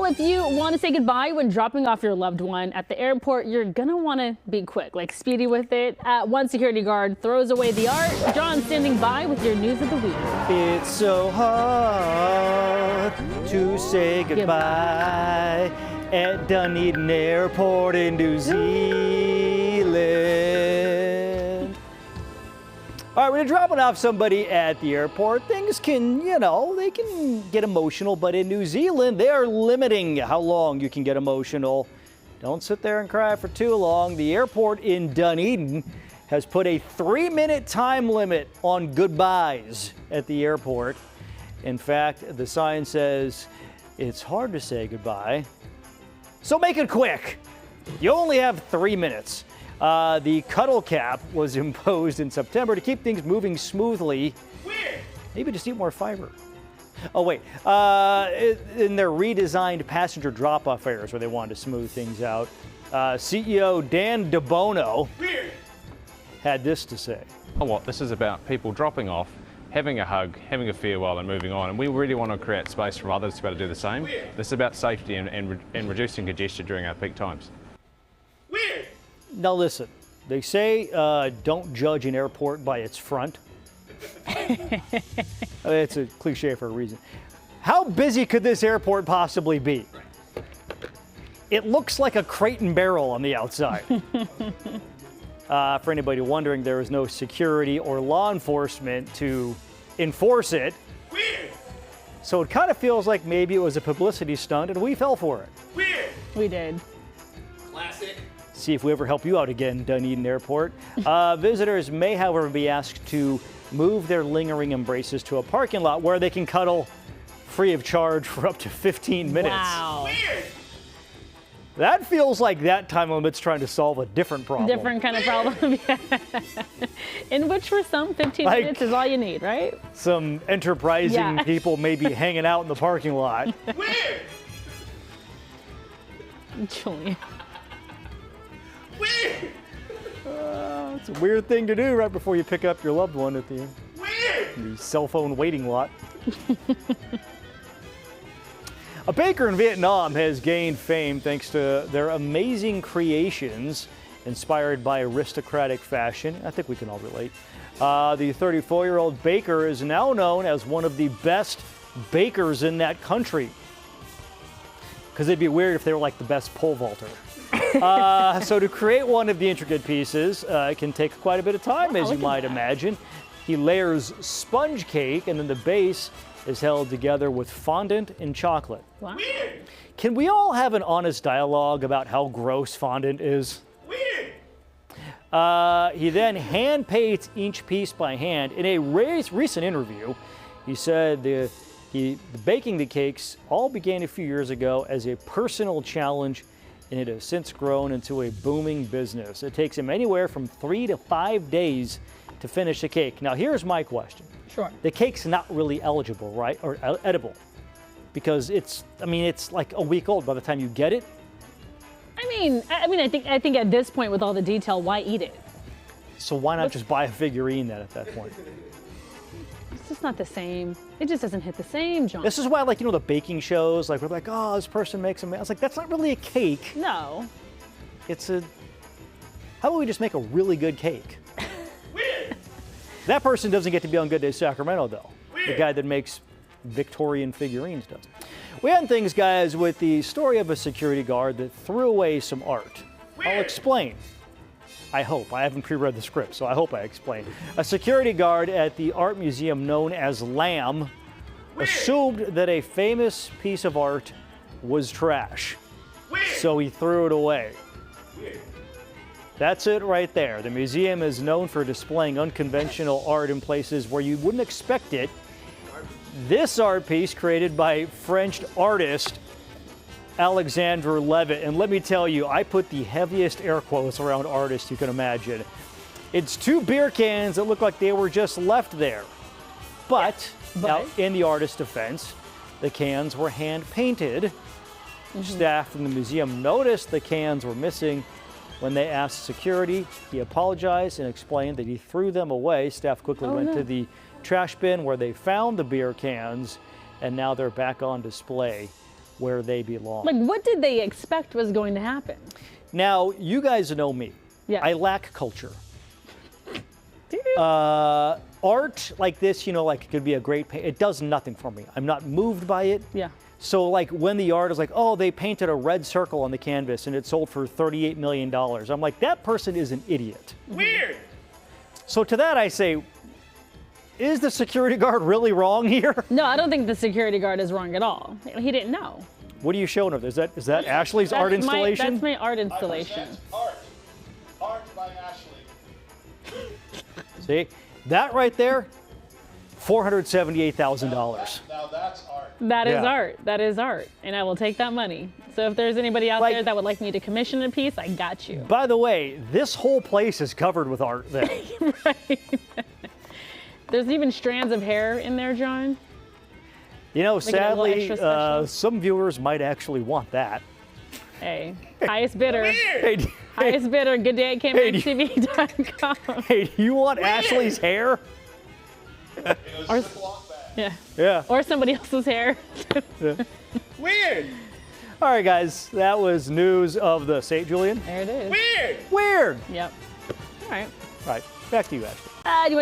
Well, if you want to say goodbye when dropping off your loved one at the airport, you're going to want to be quick, like speedy with it. One security guard throws away the art. John standing by with your news of the week. It's so hard to say goodbye at Dunedin Airport in New Zealand. All right, when you're dropping off somebody at the airport, things can, they can get emotional, but in New Zealand, they are limiting how long you can get emotional. Don't sit there and cry for too long. The airport in Dunedin has put a 3-minute time limit on goodbyes at the airport. In fact, the sign says, it's hard to say goodbye, so make it quick. You only have 3 minutes. The cuddle cap was imposed in September to keep things moving smoothly. Weird. Maybe just eat more fiber. Oh, wait. In their redesigned passenger drop-off areas where they wanted to smooth things out, CEO Dan DeBono had this to say. This is about people dropping off, having a hug, having a farewell and moving on. And we really want to create space for others to be able to do the same. This is about safety and reducing congestion during our peak times. Now listen, they say don't judge an airport by its front. It's a cliche for a reason. How busy could this airport possibly be? It looks like a crate and barrel on the outside. For anybody wondering, there is no security or law enforcement to enforce it. Weird. So it kind of feels like maybe it was a publicity stunt and we fell for it. Weird. We did. Classic. See if we ever help you out again, Dunedin Airport. Visitors may, however, be asked to move their lingering embraces to a parking lot where they can cuddle free of charge for up to 15 minutes. Wow. Weird. That feels like that time limit's trying to solve a different problem. Different kind of problem. In which for some, 15 minutes is all you need, right? Some enterprising people may be hanging out in the parking lot. Weird. Julian. Weird. It's a weird thing to do right before you pick up your loved one at the Weird. cell phone waiting lot. A baker in Vietnam has gained fame thanks to their amazing creations inspired by aristocratic fashion. I think we can all relate. The 34-year-old baker is now known as one of the best bakers in that country. Because it'd be weird if they were like the best pole vaulter. So to create one of the intricate pieces, it can take quite a bit of time, as you might imagine. He layers sponge cake, and then the base is held together with fondant and chocolate. Wow. Weird. Can we all have an honest dialogue about how gross fondant is? Weird. He then hand paints each piece by hand. In a recent interview, he said baking the cakes all began a few years ago as a personal challenge, and it has since grown into a booming business. It takes him anywhere from 3 to 5 days to finish a cake. Now, here's my question. Sure. The cake's not really eligible, right, or edible, because it's like a week old by the time you get it. I think at this point, with all the detail, why eat it? So why not just buy a figurine then at that point? It's just not the same. It just doesn't hit the same, John. This is why, the baking shows, we're like, oh, this person makes a. I was like, that's not really a cake. No. It's a. How about we just make a really good cake? Weird. That person doesn't get to be on Good Day Sacramento, though. Weird. The guy that makes Victorian figurines does. We end things, guys, with the story of a security guard that threw away some art. Weird. I'll explain. I hope. I haven't pre-read the script, so I hope I explain. A security guard at the art museum known as Lamb assumed that a famous piece of art was trash. Weird. So he threw it away. Weird. That's it right there. The museum is known for displaying unconventional art in places where you wouldn't expect it. This art piece created by French artist Alexandre Levitt, and let me tell you, I put the heaviest air quotes around artist you can imagine. It's 2 beer cans that look like they were just left there. But now, in the artist's defense, the cans were hand painted. Staff from the museum noticed the cans were missing. When they asked security, he apologized and explained that he threw them away. Staff quickly went to the trash bin where they found the beer cans, and now they're back on display where they belong. Like, what did they expect was going to happen? Now, you guys know me. Yeah. I lack culture. Art like this, like it could be a great paint. It does nothing for me. I'm not moved by it. Yeah. So like when the art is like, oh, they painted a red circle on the canvas and it sold for $38 million. I'm like, that person is an idiot. Weird. So to that I say, is the security guard really wrong here? No, I don't think the security guard is wrong at all. He didn't know. What are you showing him? Is that Ashley's art installation? That's my art installation. Art. Art by Ashley. See, that right there, $478,000. Now that's art. That is Yeah. art. That is art. And I will take that money. So if there's anybody out there that would like me to commission a piece, I got you. By the way, this whole place is covered with art there. Right. There's even strands of hair in there, John. You know, Make it a little sadly, extra special. some viewers might actually want that. Hey, highest bidder. Weird. Hey, Highest bidder, good day at KMAXTV.com. hey, do you want Ashley's hair? It was a Ziploc bag. Yeah. Yeah. Or somebody else's hair. Weird. All right, guys, that was news of the St. Julian. There it is. Weird. Weird. Yep. All right. All right, back to you, Ashley. Do you want to